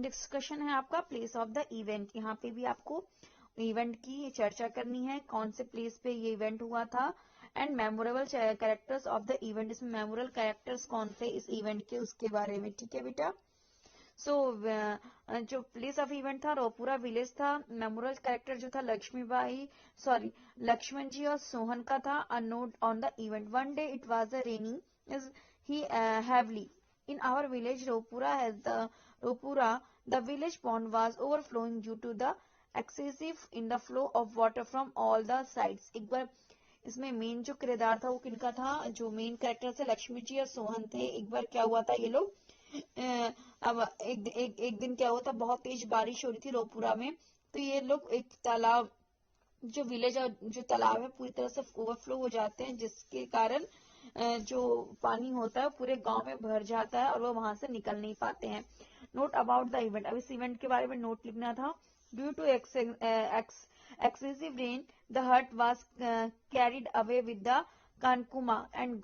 Discussion है आपका place of the event. यहाँ पे भी आपको इवेंट की चर्चा करनी है, कौन से प्लेस पे ये इवेंट हुआ था, and memorable characters of the event, इसमें मेमोरेबल कैरेक्टर्स कौन थे इस इवेंट के, उसके बारे में। ठीक है बेटा। सो जो प्लेस ऑफ इवेंट था रोपुरा विलेज था। मेमोरल कैरेक्टर जो था लक्ष्मण जी और सोहन का था। A note on the event, one day it was a raining is he heavily in our village Ropura the village pond was overflowing due to the excessive in the flow of water from all the sides. एक बार इसमें main जो किरदार था वो किनका था, जो मेन कैरेक्टर थे लक्ष्मी जी और सोहन थे। एक बार क्या हुआ था, ये लोग अब एक दिन क्या हुआ था, बहुत तेज बारिश हो रही थी रोपुरा में। तो ये लोग एक तालाब, जो विलेज और जो तालाब है पूरी तरह से ओवरफ्लो हो जाते हैं, जिसके कारण जो पानी होता है पूरे गांव में भर जाता है और वो वहां से निकल नहीं पाते हैं। नोट अबाउट द इवेंट, अब इस इवेंट के बारे में नोट लिखना था। Due to excessive rain, the hut was carried away with the कानकुमा and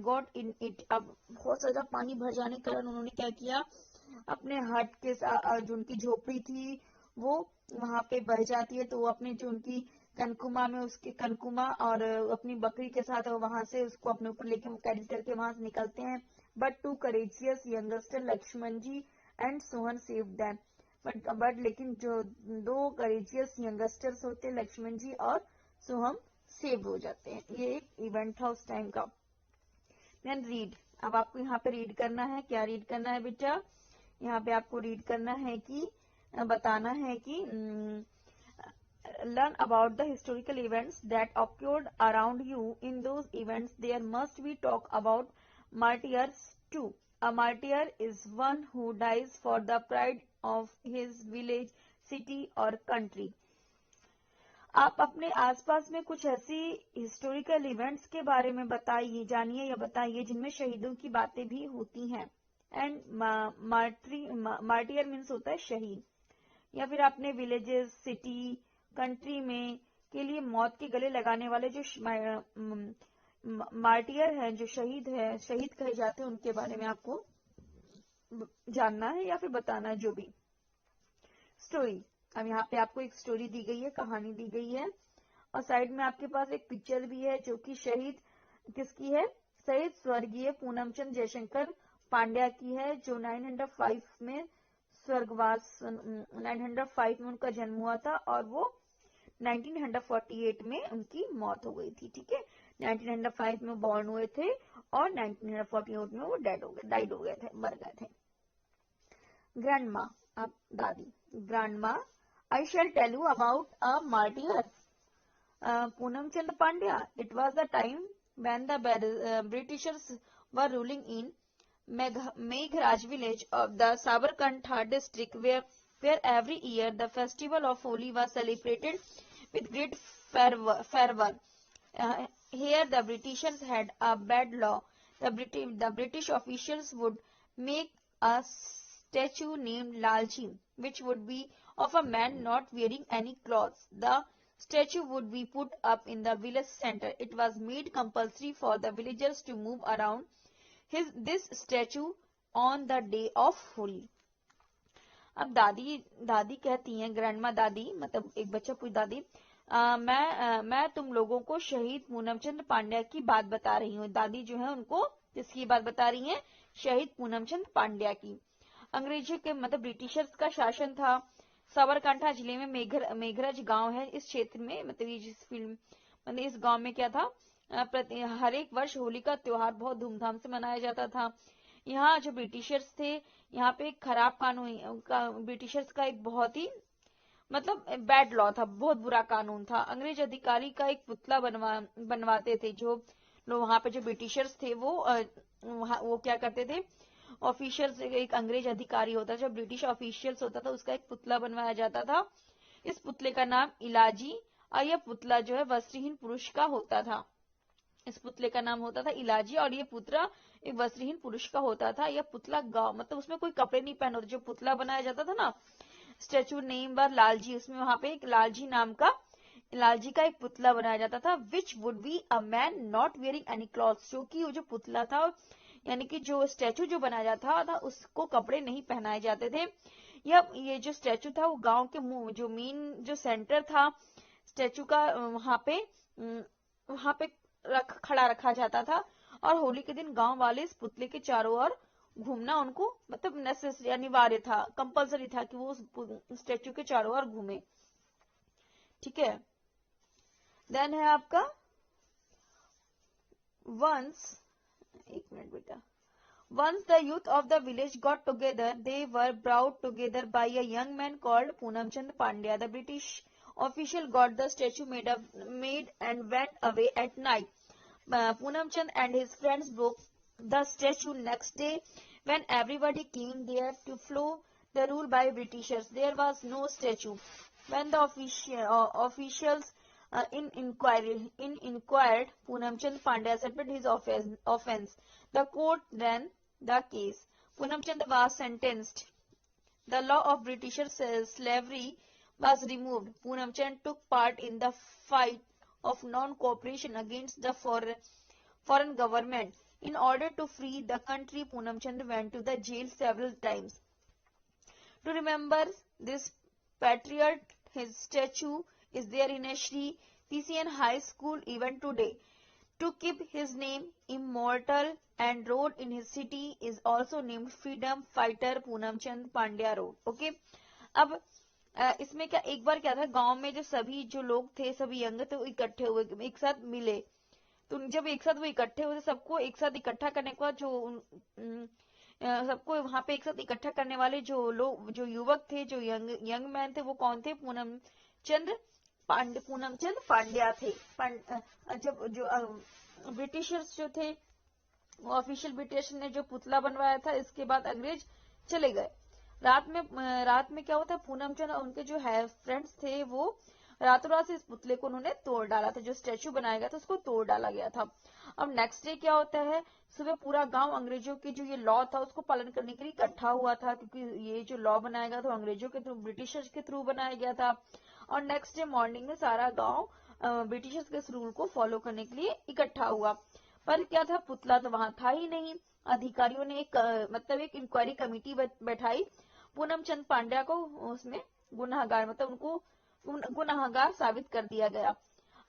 got in it। अब बहुत ज्यादा पानी भर जाने के कारण उन्होंने क्या किया, अपने हट के साथ जो उनकी झोपड़ी थी वो वहां पे बह जाती है, तो वो अपने जो उनकी कनकुमा में उसके कनकुमा और अपनी बकरी के साथ वहां से उसको अपने ऊपर लेके कैरी करके वहां से निकलते हैं। But two courageous youngster Lakshman ji and Sohan save them, but लेकिन जो दो करेजियस यंगस्टर्स होते हैं लक्ष्मण जी और सोहम सेव हो जाते हैं। ये एक इवेंट था उस टाइम का। देन रीड, अब आपको यहाँ पे रीड करना है। क्या रीड करना है बेटा, यहाँ पे आपको रीड करना है कि बताना है कि learn about the historical events that occurred around you. In those events there must be talk about martyrs too. A martyr is one who dies for the pride of his village, city or country. आप अपने आसपास में कुछ ऐसी historical events के बारे में बताइए, जानिए या बताइए जिनमें शहीदों की बातें भी होती हैं। एंड मार्टियर मीन्स होता है शहीद, या फिर अपने विलेजेस, सिटी, कंट्री में के लिए मौत के गले लगाने वाले जो मार्टियर हैं, जो शहीद कहे जाते हैं, उनके बारे में आपको जानना है या फिर बताना है, जो भी। स्टोरी, अब यहाँ पे आपको एक स्टोरी दी गई है, कहानी दी गई है, और साइड में आपके पास एक पिक्चर भी है जो कि शहीद किसकी है, शहीद स्वर्गीय पूनमचंद जयशंकर पांड्या की है, जो 905 में स्वर्गवास 905 में उनका जन्म हुआ था और वो 1948 में उनकी मौत हो गई थी। ठीक है, 1905 में बॉर्न हुए थे और 1948 में वो डाइड हो गए थे, मर गए थे। ग्रैंडमा, अब दादी। Grandma, I shall tell you about a martyr Poonamchand Pandya. It was the time when the Britishers were ruling in Meghraj village of the Sabarkantha district, where every year the festival of Holi was celebrated with great fervor. Here the Britishers had a bad law. The British officials would make a statue named Lalji, which would be of a man not wearing any clothes. The statue would be put up in the village center. It was made compulsory for the villagers to move around this statue on the day of Holi. अब दादी कहती हैं, grandma दादी मतलब एक बच्चा पूछ दादी, मैं तुम लोगों को शहीद पूनमचंद पांड्या की बात बता रही हूँ। दादी जो है उनको किसकी बात बता रही हैं, शहीद पूनमचंद पांड्या की। अंग्रेजी के मतलब ब्रिटिशर्स का शासन था। साबरकांठा जिले में मेघरज गांव है, इस क्षेत्र में मतलब ये जिस फिल्म मतलब इस गांव में क्या था, हर एक वर्ष होली का त्योहार बहुत धूमधाम से मनाया जाता था। यहाँ जो ब्रिटिशर्स थे, यहाँ पे एक खराब कानून का, ब्रिटिशर्स का एक बहुत ही मतलब बैड लॉ था, बहुत बुरा कानून था। अंग्रेज अधिकारी का एक पुतला बनवाते थे। जो लोग वहां पे जो ब्रिटिशर्स थे वो क्या करते थे, ऑफिशियल्स, एक अंग्रेज अधिकारी होता, जो ब्रिटिश ऑफिशियल्स होता था, उसका एक पुतला बनवाया जाता था। इस पुतले का नाम इलाजी, और यह पुतला जो है वस्त्रहीन पुरुष का होता था। इस पुतले का नाम होता था इलाजी और ये पुतला एक वस्त्रहीन पुरुष का होता था। यह पुतला गांव मतलब उसमें कोई कपड़े नहीं पहने होते। जो पुतला बनाया जाता था ना, स्टेचू नेम बार लालजी, उसमें वहां पे एक लालजी नाम का लालजी का एक पुतला बनाया जाता था। Which would be a man not wearing any clothes, जो कि वो जो पुतला था यानी कि जो स्टैचू जो बनाया जाता था उसको कपड़े नहीं पहनाए जाते थे। ये जो स्टैचू था वो गांव के मुंह जो मेन जो सेंटर था स्टैचू का वहां पे खड़ा रखा जाता था और होली के दिन गांव वाले इस पुतले के चारों ओर घूमना उनको मतलब नेसेसरी अनिवार्य था, कंपलसरी था कि वो उस स्टैचू के चारों ओर घूमे। ठीक है, देन है आपका वंस, एक मिनट बेटा, once the youth of the village got together, they were brought together by a young man called Poonam Chand Pandya. The British official got the statue made and went away at night. Poonam Chand and his friends broke the statue next day when everybody came there to follow the rule by Britishers. There was no statue. When the officials inquired, Poonam Chand Pandya accepted his offense. The court ran the case. Poonam Chand was sentenced. The law of British slavery was removed. Poonam Chand took part in the fight of non-cooperation against the foreign government. In order to free the country, Poonam Chand went to the jail several times. To remember this patriot, his statue is there in a Shri PCN High School even today. To keep his name immortal, and road in his city is also named Freedom Fighter Poonam Chand Pandya Road. Okay, अब इसमें क्या एक बार क्या था, गांव में जो सभी जो लोग थे, सभी यंग थे, वो इकट्ठे हुए, एक साथ मिले। तो जब एक साथ वो इकट्ठे हुए, सबको एक साथ इकट्ठा करने के बाद जो सबको वहां पे एक साथ इकट्ठा करने वाले जो लोग, जो युवक थे, जो यंग मैन थे, वो कौन थे? पूनम चंद पांड्या थे। जब जो ब्रिटिशर्स जो थे, ऑफिशियल ब्रिटिश ने जो पुतला बनवाया था, इसके बाद अंग्रेज चले गए। रात में क्या होता है, पूनम चंद और उनके जो है फ्रेंड्स थे, वो रातों रात से इस पुतले को उन्होंने तोड़ डाला था, जो स्टैचू बनाया गया था उसको तोड़ डाला गया था। अब नेक्स्ट डे क्या होता है, सुबह पूरा गांव अंग्रेजों के जो ये लॉ था उसको पालन करने के लिए इकट्ठा हुआ था, क्योंकि ये जो लॉ बनाया गया था अंग्रेजों के थ्रू, ब्रिटिशर्स के थ्रू बनाया गया था। और नेक्स्ट डे मॉर्निंग में सारा गांव ब्रिटिशर्स के रूल को फॉलो करने के लिए इकट्ठा हुआ। पर क्या था, पुतला तो वहां था ही नहीं। अधिकारियों ने एक इंक्वायरी कमेटी बैठाई। पूनम चंद पांड्या को उसमें गुनाहगार उनको गुनाहगार साबित कर दिया गया।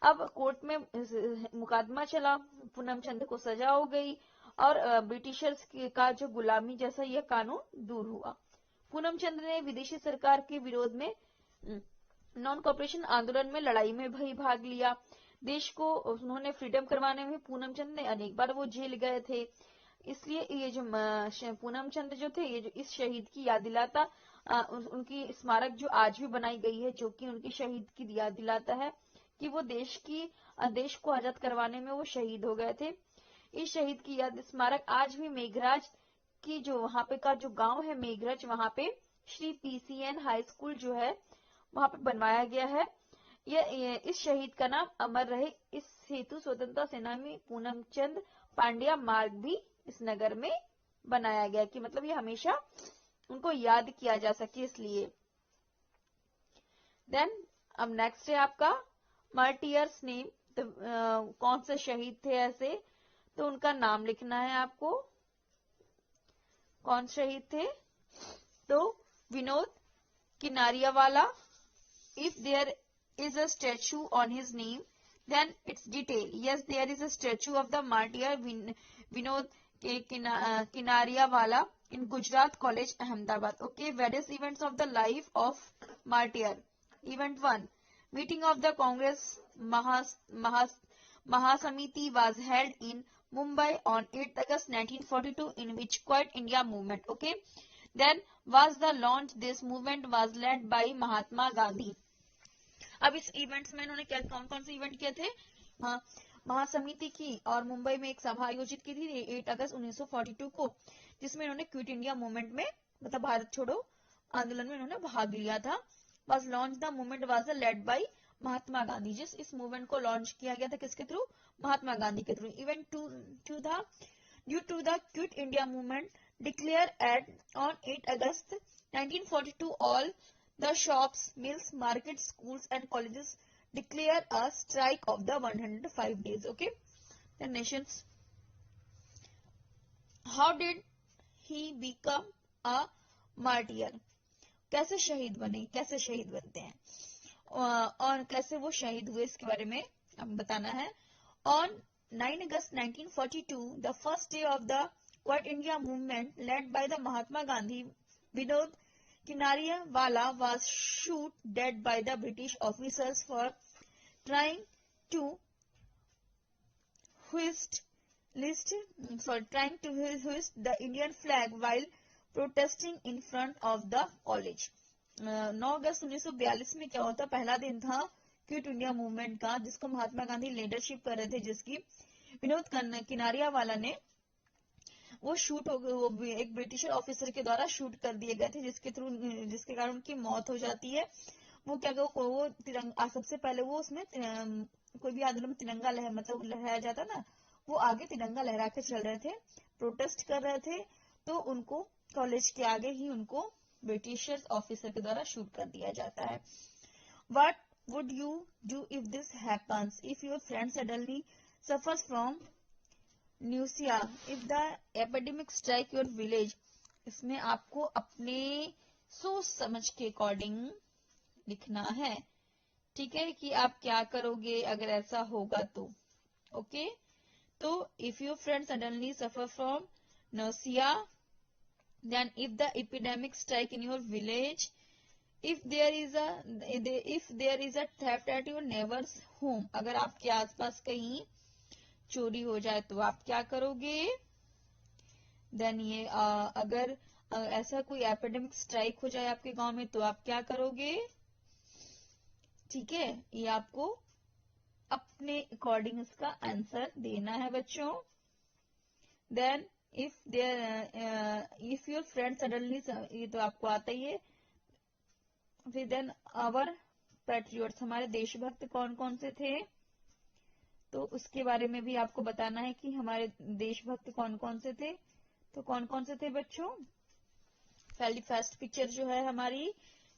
अब कोर्ट में मुकदमा चला, पूनम चंद को सजा हो गई और ब्रिटिशर्स का जो गुलामी जैसा यह कानून दूर हुआ। पूनम चंद ने विदेशी सरकार के विरोध में नॉन कॉपरेशन आंदोलन में लड़ाई में भी भाग लिया। देश को उन्होंने फ्रीडम करवाने में पूनम चंद ने अनेक बार वो जेल गए थे। इसलिए ये जो पूनम चंद जो थे, ये जो इस शहीद की याद दिलाता, उनकी स्मारक जो आज भी बनाई गई है, जो कि उनकी शहीद की याद दिलाता है कि वो देश को आजाद करवाने में वो शहीद हो गए थे। इस शहीद की याद स्मारक आज भी मेघराज की जो वहां पे का जो गांव है मेघराज, वहां पे श्री PCN हाई स्कूल जो है वहां पे बनवाया गया है। ये इस शहीद का नाम अमर रहे, इस हेतु स्वतंत्रता सेनानी पूनम चंद पांड्या मार्ग भी इस नगर में बनाया गया, कि मतलब ये हमेशा उनको याद किया जा सके इसलिए। देन अब नेक्स्ट है आपका मार्टियर्स नेम। तो कौन से शहीद थे ऐसे, तो उनका नाम लिखना है आपको। कौन शहीद थे, तो Vinod Kinariwala. If there is a statue on his name, then its detail. Yes, there is a statue of the martyr Vinod Kinariawala in Gujarat College, Ahmedabad. Okay, various events of the life of martyr. Event 1. Meeting of the Congress Mahasamiti was held in Mumbai on 8th August 1942, in which Quit India movement. Okay, then was the launch. This movement was led by Mahatma Gandhi. अब इस events में इन्होंने क्या कौन कौन से event किए थे, महासमिति की और मुंबई में एक सभा आयोजित की थी 8 अगस्त 1942 को, जिसमें इन्होंने क्विट इंडिया मूवमेंट में मतलब भारत छोड़ो आंदोलन में इन्होंने भाग लिया था। was launched the movement was led by Mahatma Gandhi. जिस इस मूवमेंट को लॉन्च किया गया था किसके थ्रू, महात्मा गांधी के through. Event due to the Quit India movement declared on 8 August 1942, all the shops, mills, markets, schools and colleges declare a strike of the 105 days. Okay, the nations. How did he become a martyr? कैसे शहीद बने, कैसे शहीद बनते हैं और कैसे वो शहीद हुए, इसके बारे में हमें बताना है। On 9 August 1942, the first day of the Quit India movement led by the Mahatma Gandhi, Vinod Kinariawala was shot dead by the British officers for trying to hoist the Indian flag while protesting in front of the college. 9 अगस्त 1942 में क्या होता, पहला दिन था quit India movement का, जिसको Mahatma Gandhi leadership कर रहे थे, जिसकी विनोद किनारियावाला ने वो शूट हो गए, वो एक ब्रिटिश ऑफिसर के द्वारा शूट कर दिए गए थे, जिसके कारण उनकी मौत हो जाती है। वो क्या वो तिरंगा, सबसे पहले वो उसमें कोई भी आंदोलन में तिरंगा मतलब लहराया जाता ना, वो आगे तिरंगा लहरा के चल रहे थे, प्रोटेस्ट कर रहे थे, तो उनको कॉलेज के आगे ही उनको ब्रिटिश ऑफिसर के द्वारा शूट कर दिया जाता है। What would you do if this happens? If your friend suddenly suffers from nausea, if the epidemic strike your village, इसमें आपको अपने सोच समझ के अकॉर्डिंग लिखना है, ठीक है, कि आप क्या करोगे अगर ऐसा होगा तो। ओके, तो if your friend suddenly suffer from nausea, then if the epidemic strike in your village, if there is a theft at your neighbor's home, अगर आपके आसपास कहीं चोरी हो जाए तो आप क्या करोगे। देन ये अगर ऐसा कोई एपिडेमिक स्ट्राइक हो जाए आपके गांव में तो आप क्या करोगे, ठीक है, ये आपको अपने अकॉर्डिंग इसका आंसर देना है बच्चों। Then if your friend suddenly, ये तो आपको आता ही है। फिर देन आवर पैट्रियट्स, हमारे देशभक्त कौन कौन से थे, तो उसके बारे में भी आपको बताना है कि हमारे देशभक्त कौन कौन से थे। तो कौन कौन से थे बच्चों, पहली फर्स्ट पिक्चर जो है हमारी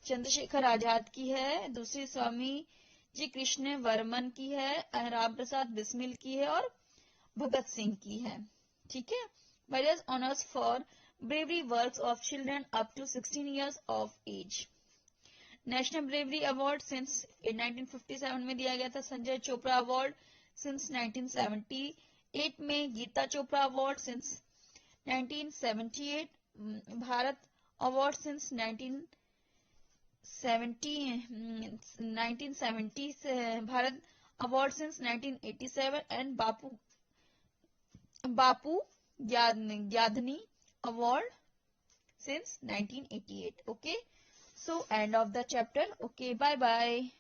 चंद्रशेखर आजाद की है, दूसरी स्वामी जी कृष्ण वर्मन की है, राम प्रसाद बिस्मिल की है और भगत सिंह की है, ठीक है। Various honours for bravery works of children up to 16 years of age। National bravery award since 1957 में दिया गया था, संजय चोपड़ा अवार्ड सिंस 1978 में, Geeta Chopra award since 1978, Bharat award since 1970 से, Bharat award since 1987 and Bapu Gaidhani award since 1988. Okay, so end of the chapter. Okay, bye bye.